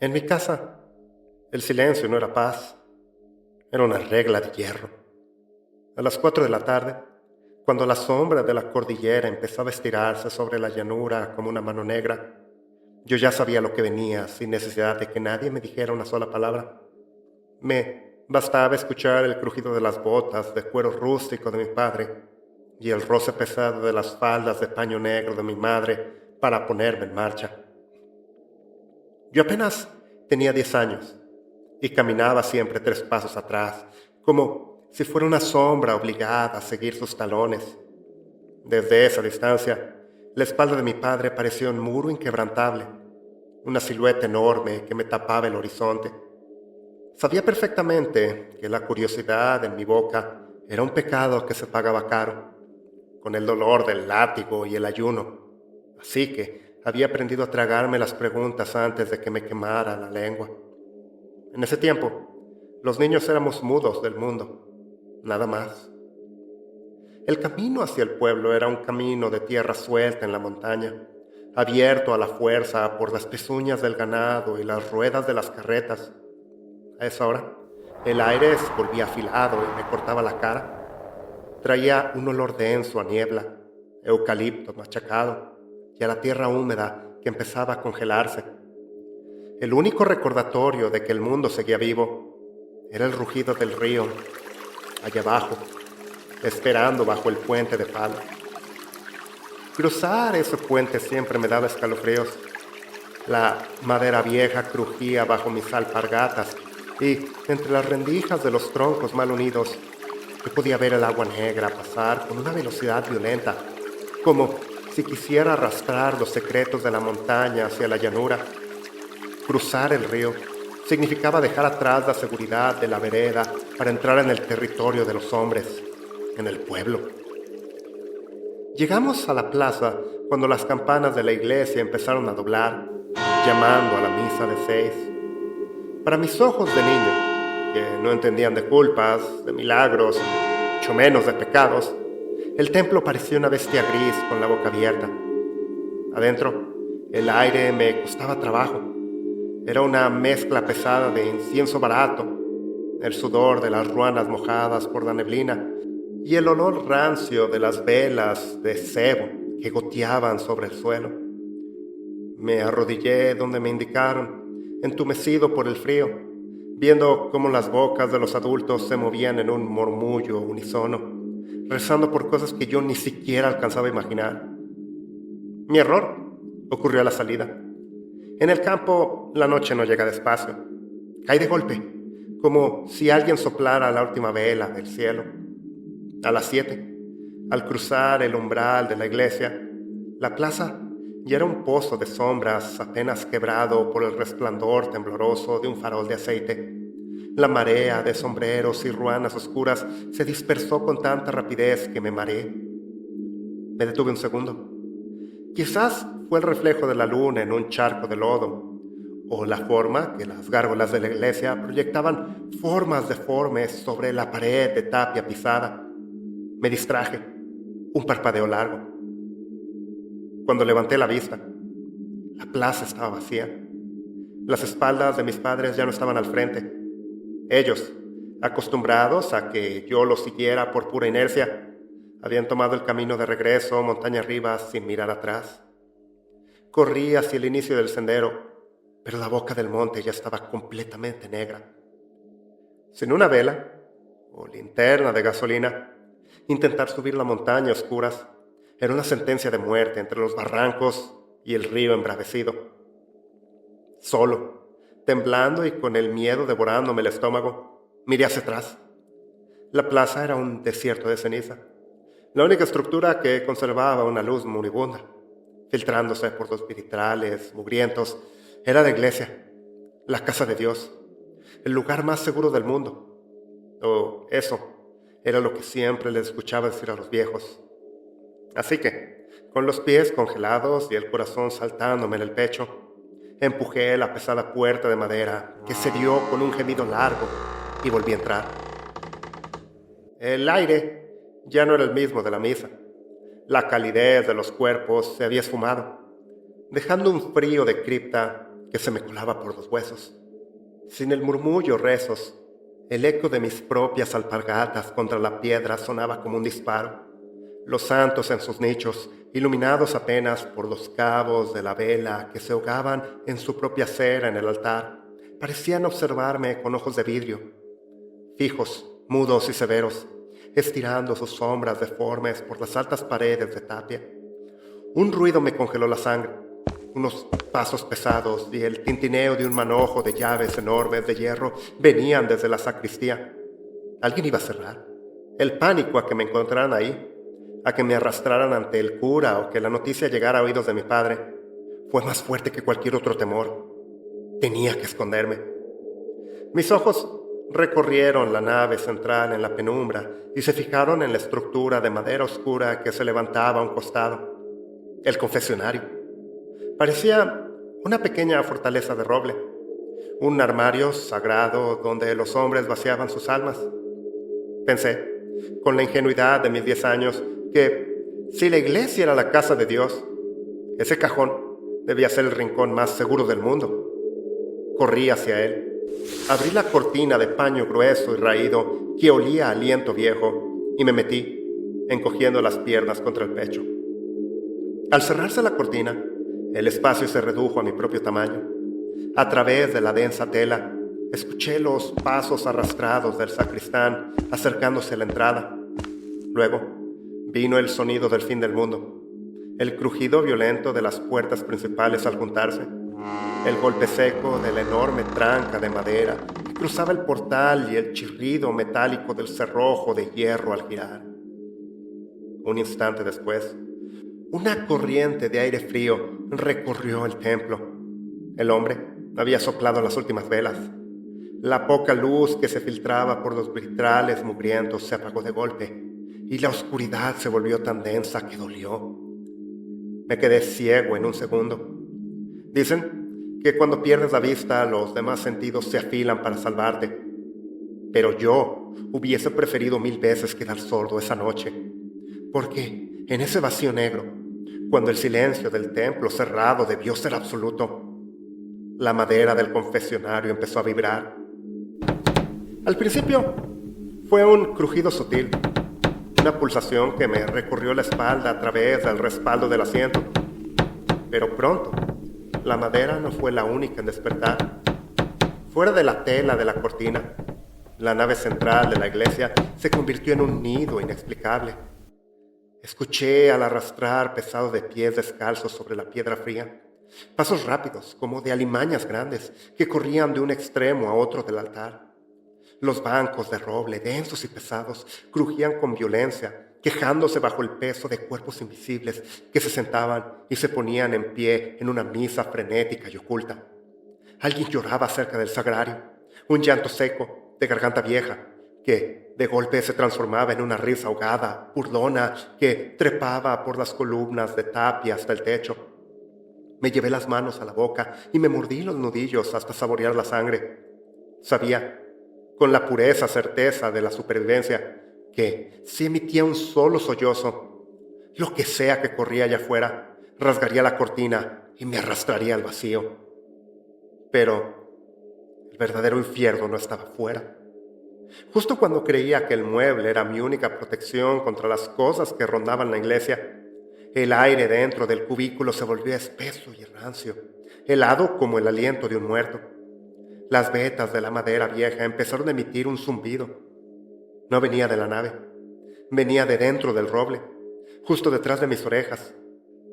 En mi casa, el silencio no era paz, era una regla de hierro. A las 4 de la tarde, cuando la sombra de la cordillera empezaba a estirarse sobre la llanura como una mano negra, yo ya sabía lo que venía sin necesidad de que nadie me dijera una sola palabra. Me bastaba escuchar el crujido de las botas de cuero rústico de mi padre y el roce pesado de las faldas de paño negro de mi madre para ponerme en marcha. Yo apenas tenía 10 años y caminaba siempre 3 pasos atrás, como si fuera una sombra obligada a seguir sus talones. Desde esa distancia, la espalda de mi padre parecía un muro inquebrantable, una silueta enorme que me tapaba el horizonte. Sabía perfectamente que la curiosidad en mi boca era un pecado que se pagaba caro, con el dolor del látigo y el ayuno. Así que había aprendido a tragarme las preguntas antes de que me quemara la lengua. En ese tiempo, los niños éramos mudos del mundo, nada más. El camino hacia el pueblo era un camino de tierra suelta en la montaña, abierto a la fuerza por las pezuñas del ganado y las ruedas de las carretas. A esa hora, el aire se volvía afilado y me cortaba la cara. Traía un olor denso a niebla, eucalipto machacado y a la tierra húmeda que empezaba a congelarse. El único recordatorio de que el mundo seguía vivo era el rugido del río, allá abajo, esperando bajo el puente de palo. Cruzar ese puente siempre me daba escalofríos. La madera vieja crujía bajo mis alpargatas y entre las rendijas de los troncos mal unidos yo podía ver el agua negra pasar con una velocidad violenta, como si quisiera arrastrar los secretos de la montaña hacia la llanura. Cruzar el río significaba dejar atrás la seguridad de la vereda para entrar en el territorio de los hombres, en el pueblo. Llegamos a la plaza cuando las campanas de la iglesia empezaron a doblar, llamando a la misa de 6. Para mis ojos de niño, que no entendían de culpas, de milagros, mucho menos de pecados, el templo parecía una bestia gris con la boca abierta. Adentro, el aire me costaba trabajo. Era una mezcla pesada de incienso barato, el sudor de las ruanas mojadas por la neblina y el olor rancio de las velas de cebo que goteaban sobre el suelo. Me arrodillé donde me indicaron, entumecido por el frío, viendo cómo las bocas de los adultos se movían en un murmullo unísono, rezando por cosas que yo ni siquiera alcanzaba a imaginar. Mi error ocurrió a la salida. En el campo, la noche no llega despacio. Cae de golpe, como si alguien soplara la última vela del cielo. A las 7, al cruzar el umbral de la iglesia, la plaza ya era un pozo de sombras apenas quebrado por el resplandor tembloroso de un farol de aceite. La marea de sombreros y ruanas oscuras se dispersó con tanta rapidez que me mareé. Me detuve un segundo. Quizás fue el reflejo de la luna en un charco de lodo, o la forma que las gárgolas de la iglesia proyectaban formas deformes sobre la pared de tapia pisada. Me distraje, un parpadeo largo. Cuando levanté la vista, la plaza estaba vacía. Las espaldas de mis padres ya no estaban al frente. Ellos, acostumbrados a que yo los siguiera por pura inercia, habían tomado el camino de regreso montaña arriba sin mirar atrás. Corrí hacia el inicio del sendero, pero la boca del monte ya estaba completamente negra. Sin una vela o linterna de gasolina, intentar subir la montaña a oscuras era una sentencia de muerte entre los barrancos y el río embravecido. Solo, temblando y con el miedo devorándome el estómago, miré hacia atrás. La plaza era un desierto de ceniza. La única estructura que conservaba una luz moribunda, filtrándose por los vitrales mugrientos, era la iglesia, la casa de Dios, el lugar más seguro del mundo. O eso era lo que siempre les escuchaba decir a los viejos. Así que, con los pies congelados y el corazón saltándome en el pecho, empujé la pesada puerta de madera que se dio con un gemido largo y volví a entrar. El aire ya no era el mismo de la misa. La calidez de los cuerpos se había esfumado, dejando un frío de cripta que se me colaba por los huesos. Sin el murmullo rezos, el eco de mis propias alpargatas contra la piedra sonaba como un disparo. Los santos en sus nichos, iluminados apenas por los cabos de la vela que se ahogaban en su propia cera en el altar, parecían observarme con ojos de vidrio, fijos, mudos y severos, estirando sus sombras deformes por las altas paredes de tapia. Un ruido me congeló la sangre, unos pasos pesados y el tintineo de un manojo de llaves enormes de hierro venían desde la sacristía. Alguien iba a cerrar. El pánico a que me encontraran ahí, a que me arrastraran ante el cura o que la noticia llegara a oídos de mi padre, fue más fuerte que cualquier otro temor. Tenía que esconderme. Mis ojos recorrieron la nave central en la penumbra y se fijaron en la estructura de madera oscura que se levantaba a un costado. El confesionario. Parecía una pequeña fortaleza de roble, un armario sagrado donde los hombres vaciaban sus almas. Pensé, con la ingenuidad de mis 10 años, que si la iglesia era la casa de Dios, ese cajón debía ser el rincón más seguro del mundo. Corrí hacia él. Abrí la cortina de paño grueso y raído que olía a aliento viejo y me metí, encogiendo las piernas contra el pecho. Al cerrarse la cortina, el espacio se redujo a mi propio tamaño. A través de la densa tela, escuché los pasos arrastrados del sacristán acercándose a la entrada. Luego, vino el sonido del fin del mundo, el crujido violento de las puertas principales al juntarse, el golpe seco de la enorme tranca de madera que cruzaba el portal y el chirrido metálico del cerrojo de hierro al girar. Un instante después, una corriente de aire frío recorrió el templo. El hombre había soplado las últimas velas. La poca luz que se filtraba por los vitrales mugrientos se apagó de golpe y la oscuridad se volvió tan densa que dolió. Me quedé ciego en un segundo. Dicen que cuando pierdes la vista, los demás sentidos se afilan para salvarte. Pero yo hubiese preferido 1000 veces quedar sordo esa noche, porque en ese vacío negro, cuando el silencio del templo cerrado debió ser absoluto, la madera del confesionario empezó a vibrar. Al principio fue un crujido sutil, una pulsación que me recorrió la espalda a través del respaldo del asiento. Pero pronto, la madera no fue la única en despertar. Fuera de la tela de la cortina, la nave central de la iglesia se convirtió en un nido inexplicable. Escuché al arrastrar pesado de pies descalzos sobre la piedra fría, pasos rápidos como de alimañas grandes que corrían de un extremo a otro del altar. Los bancos de roble, densos y pesados, crujían con violencia, quejándose bajo el peso de cuerpos invisibles que se sentaban y se ponían en pie en una misa frenética y oculta. Alguien lloraba cerca del sagrario, un llanto seco, de garganta vieja, que de golpe se transformaba en una risa ahogada, burlona, que trepaba por las columnas de tapia hasta el techo. Me llevé las manos a la boca y me mordí los nudillos hasta saborear la sangre. Sabía, con la pureza certeza de la supervivencia, que si emitía un solo sollozo, lo que sea que corría allá afuera, rasgaría la cortina y me arrastraría al vacío. Pero el verdadero infierno no estaba fuera. Justo cuando creía que el mueble era mi única protección contra las cosas que rondaban la iglesia, el aire dentro del cubículo se volvió espeso y rancio, helado como el aliento de un muerto. Las vetas de la madera vieja empezaron a emitir un zumbido. No venía de la nave, venía de dentro del roble, justo detrás de mis orejas,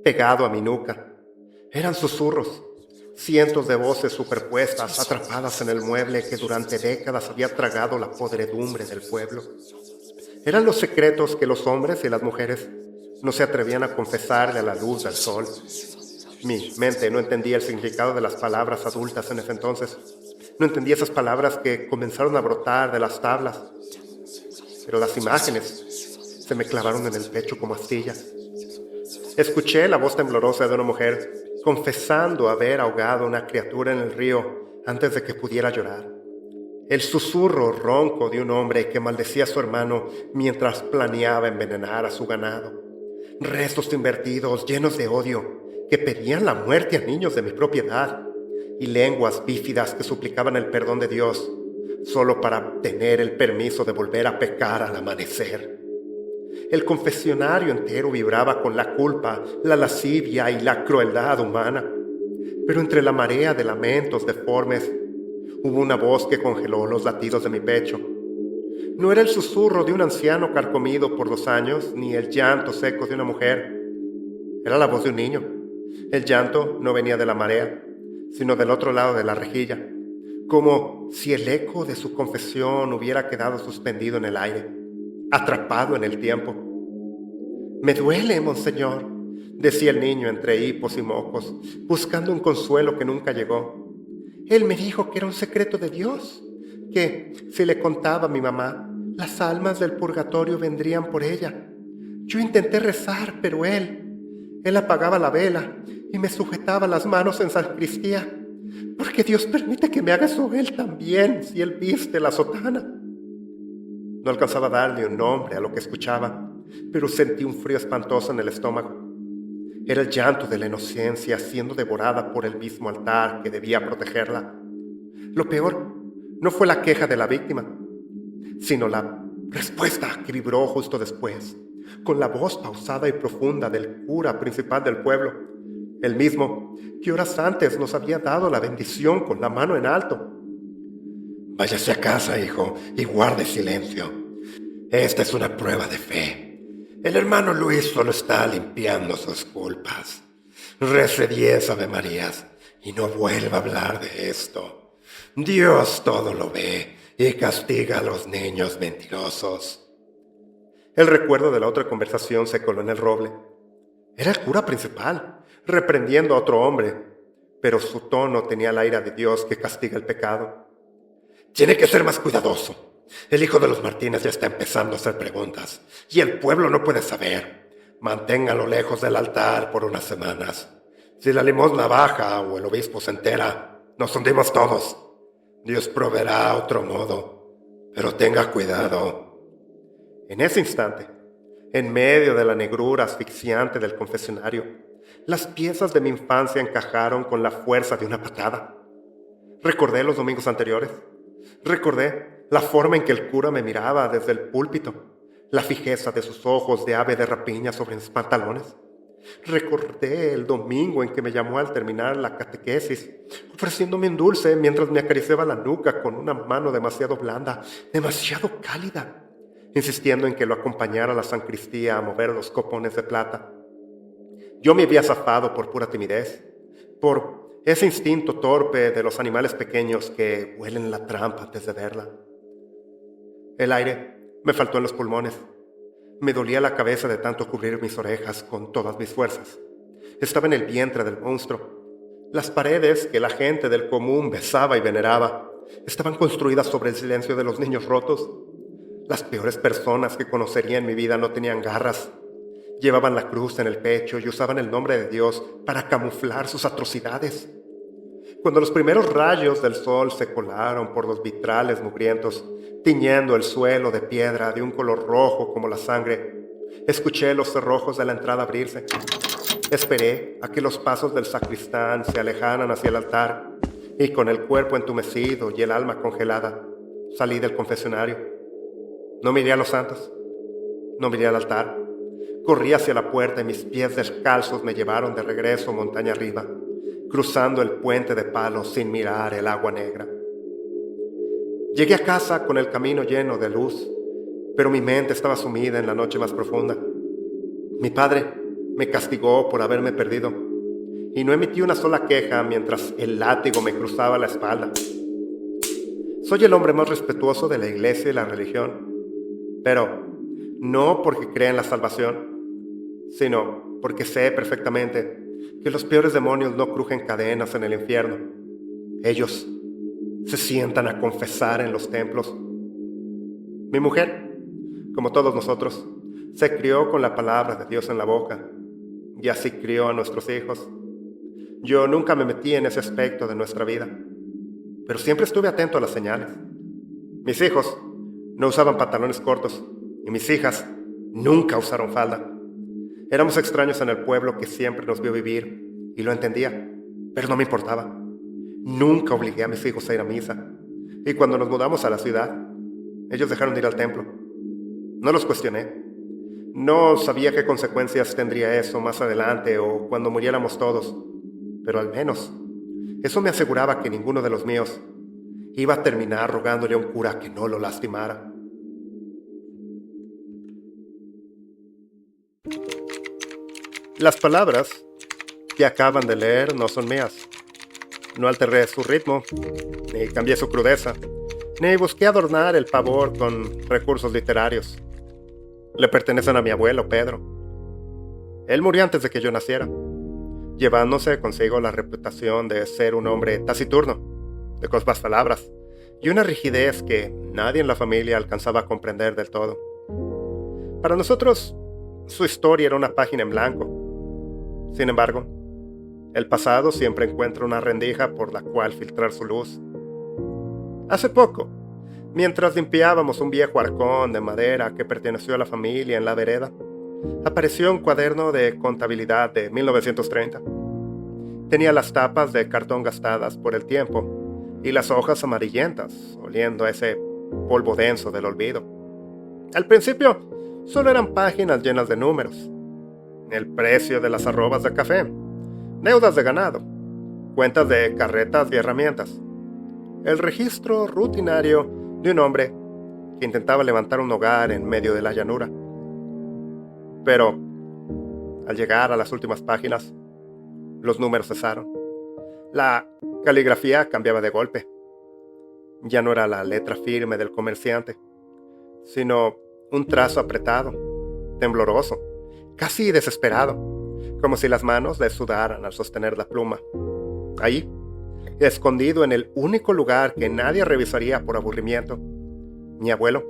pegado a mi nuca. Eran susurros, cientos de voces superpuestas, atrapadas en el mueble que durante décadas había tragado la podredumbre del pueblo. Eran los secretos que los hombres y las mujeres no se atrevían a confesarle a la luz del sol. Mi mente no entendía el significado de las palabras adultas en ese entonces. No entendía esas palabras que comenzaron a brotar de las tablas. Pero las imágenes se me clavaron en el pecho como astillas. Escuché la voz temblorosa de una mujer confesando haber ahogado a una criatura en el río antes de que pudiera llorar. El susurro ronco de un hombre que maldecía a su hermano mientras planeaba envenenar a su ganado. Restos invertidos llenos de odio que pedían la muerte a niños de mi propiedad. y lenguas bífidas que suplicaban el perdón de Dios solo para obtener el permiso de volver a pecar al amanecer. El confesionario entero vibraba con la culpa, la lascivia y la crueldad humana. Pero entre la marea de lamentos deformes hubo una voz que congeló los latidos de mi pecho. No era el susurro de un anciano carcomido por los años, ni el llanto seco de una mujer. Era la voz de un niño. El llanto no venía de la marea, sino del otro lado de la rejilla, como si el eco de su confesión hubiera quedado suspendido en el aire, atrapado en el tiempo. «Me duele, monseñor», decía el niño entre hipos y mocos, buscando un consuelo que nunca llegó. «Él me dijo que era un secreto de Dios, que si le contaba a mi mamá, las almas del purgatorio vendrían por ella. Yo intenté rezar, pero él apagaba la vela y me sujetaba las manos en sacristía, porque Dios permite que me haga eso él también, si él viste la sotana». No alcanzaba a darle un nombre a lo que escuchaba, pero sentí un frío espantoso en el estómago. Era el llanto de la inocencia siendo devorada por el mismo altar que debía protegerla. Lo peor no fue la queja de la víctima, sino la respuesta que vibró justo después, con la voz pausada y profunda del cura principal del pueblo, el mismo que horas antes nos había dado la bendición con la mano en alto. «Váyase a casa, hijo, y guarde silencio. Esta es una prueba de fe. El hermano Luis solo está limpiando sus culpas. Rece 10 Ave Marías y no vuelva a hablar de esto. Dios todo lo ve y castiga a los niños mentirosos». El recuerdo de la otra conversación se coló en el roble. Era el cura principal, reprendiendo a otro hombre, pero su tono tenía la ira de Dios que castiga el pecado. «Tiene que ser más cuidadoso. El hijo de los Martínez ya está empezando a hacer preguntas, y el pueblo no puede saber. Manténgalo lejos del altar por unas semanas. Si la limosna baja o el obispo se entera, nos hundimos todos. Dios proveerá otro modo, pero tenga cuidado». En ese instante, en medio de la negrura asfixiante del confesionario, las piezas de mi infancia encajaron con la fuerza de una patada. Recordé los domingos anteriores. Recordé la forma en que el cura me miraba desde el púlpito, la fijeza de sus ojos de ave de rapiña sobre mis pantalones. Recordé el domingo en que me llamó al terminar la catequesis, ofreciéndome un dulce mientras me acariciaba la nuca con una mano demasiado blanda, demasiado cálida, insistiendo en que lo acompañara a la sancristía a mover los copones de plata. Yo me había zafado por pura timidez, por ese instinto torpe de los animales pequeños que huelen la trampa antes de verla. El aire me faltó en los pulmones. Me dolía la cabeza de tanto cubrir mis orejas con todas mis fuerzas. Estaba en el vientre del monstruo. Las paredes que la gente del común besaba y veneraba estaban construidas sobre el silencio de los niños rotos. Las peores personas que conocería en mi vida no tenían garras. Llevaban la cruz en el pecho y usaban el nombre de Dios para camuflar sus atrocidades. Cuando los primeros rayos del sol se colaron por los vitrales mugrientos, tiñendo el suelo de piedra de un color rojo como la sangre, escuché los cerrojos de la entrada abrirse. Esperé a que los pasos del sacristán se alejaran hacia el altar y con el cuerpo entumecido y el alma congelada, salí del confesionario. No miré a los santos, no miré al altar. Corrí hacia la puerta y mis pies descalzos me llevaron de regreso montaña arriba, cruzando el puente de palos sin mirar el agua negra. Llegué a casa con el camino lleno de luz, pero mi mente estaba sumida en la noche más profunda. Mi padre me castigó por haberme perdido y no emití una sola queja mientras el látigo me cruzaba la espalda. Soy el hombre más respetuoso de la iglesia y la religión, pero no porque crea en la salvación, sino porque sé perfectamente que los peores demonios no crujen cadenas en el infierno. Ellos se sientan a confesar en los templos. Mi mujer, como todos nosotros, se crió con la palabra de Dios en la boca, y así crió a nuestros hijos. Yo nunca me metí en ese aspecto de nuestra vida, pero siempre estuve atento a las señales. Mis hijos no usaban pantalones cortos, y mis hijas nunca usaron falda. Éramos extraños en el pueblo que siempre nos vio vivir, y lo entendía, pero no me importaba. Nunca obligué a mis hijos a ir a misa. Y cuando nos mudamos a la ciudad, ellos dejaron de ir al templo. No los cuestioné. No sabía qué consecuencias tendría eso más adelante o cuando muriéramos todos, pero al menos eso me aseguraba que ninguno de los míos iba a terminar rogándole a un cura que no lo lastimara. Las palabras que acaban de leer no son mías. No alteré su ritmo, ni cambié su crudeza, ni busqué adornar el pavor con recursos literarios. Le pertenecen a mi abuelo, Pedro. Él murió antes de que yo naciera, llevándose consigo la reputación de ser un hombre taciturno, de costas palabras, y una rigidez que nadie en la familia alcanzaba a comprender del todo. Para nosotros, su historia era una página en blanco. Sin embargo, el pasado siempre encuentra una rendija por la cual filtrar su luz. Hace poco, mientras limpiábamos un viejo arcón de madera que perteneció a la familia en la vereda, apareció un cuaderno de contabilidad de 1930. Tenía las tapas de cartón gastadas por el tiempo y las hojas amarillentas, oliendo a ese polvo denso del olvido. Al principio, solo eran páginas llenas de números. El precio de las arrobas de café, deudas de ganado, cuentas de carretas y herramientas. El registro rutinario de un hombre que intentaba levantar un hogar en medio de la llanura. Pero, al llegar a las últimas páginas, los números cesaron. La caligrafía cambiaba de golpe. Ya no era la letra firme del comerciante, sino un trazo apretado, tembloroso, casi desesperado, como si las manos le sudaran al sostener la pluma. Ahí, escondido en el único lugar que nadie revisaría por aburrimiento, mi abuelo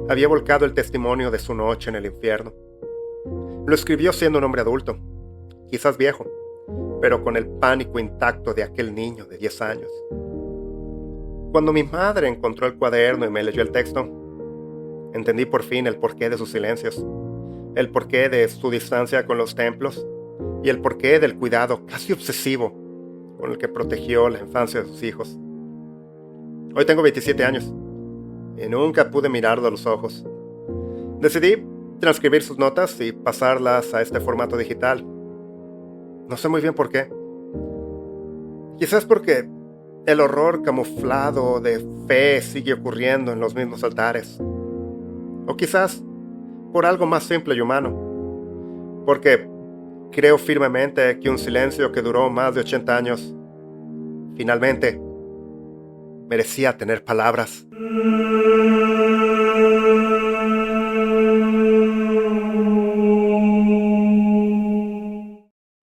había volcado el testimonio de su noche en el infierno. Lo escribió siendo un hombre adulto, quizás viejo, pero con el pánico intacto de aquel niño de 10 años. Cuando mi madre encontró el cuaderno y me leyó el texto, entendí por fin el porqué de sus silencios, el porqué de su distancia con los templos y el porqué del cuidado casi obsesivo con el que protegió la infancia de sus hijos. Hoy tengo 27 años y nunca pude mirarlo a los ojos. Decidí transcribir sus notas y pasarlas a este formato digital. No sé muy bien por qué. Quizás porque el horror camuflado de fe sigue ocurriendo en los mismos altares. O quizás por algo más simple y humano. Porque creo firmemente que un silencio que duró más de 80 años, finalmente, merecía tener palabras.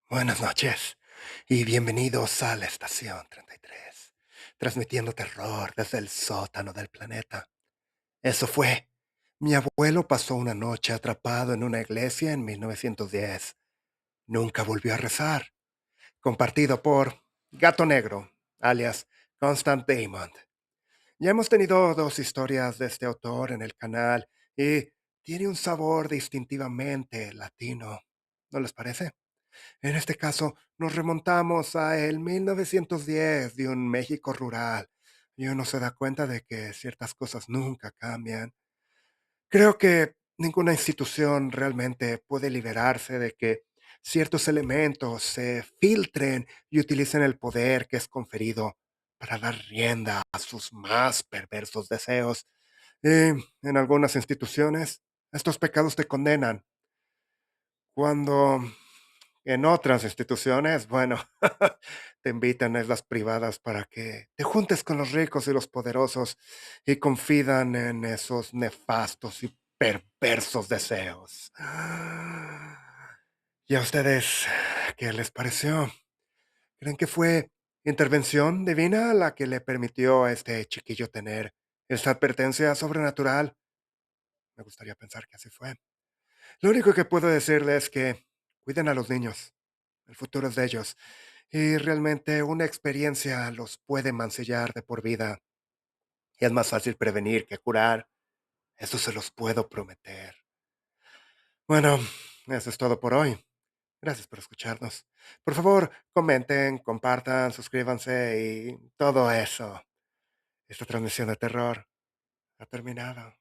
Buenas noches y bienvenidos a la Estación 33, transmitiendo terror desde el sótano del planeta. Eso fue. Mi abuelo pasó una noche atrapado en una iglesia en 1910. Nunca volvió a rezar. Compartido por Gato Negro, alias Constant Damon. Ya hemos tenido dos historias de este autor en el canal y tiene un sabor distintivamente latino. ¿No les parece? En este caso, nos remontamos a el 1910 de un México rural y uno se da cuenta de que ciertas cosas nunca cambian. Creo que ninguna institución realmente puede liberarse de que ciertos elementos se filtren y utilicen el poder que es conferido para dar rienda a sus más perversos deseos. Y en algunas instituciones, estos pecados te condenan, cuando en otras instituciones, bueno, te invitan a las privadas para que te juntes con los ricos y los poderosos y confidan en esos nefastos y perversos deseos. ¿Y a ustedes qué les pareció? ¿Creen que fue intervención divina la que le permitió a este chiquillo tener esta advertencia sobrenatural? Me gustaría pensar que así fue. Lo único que puedo decirles es que cuiden a los niños. El futuro es de ellos. Y realmente una experiencia los puede mancillar de por vida. Y es más fácil prevenir que curar. Eso se los puedo prometer. Bueno, eso es todo por hoy. Gracias por escucharnos. Por favor, comenten, compartan, suscríbanse y todo eso. Esta transmisión de terror ha terminado.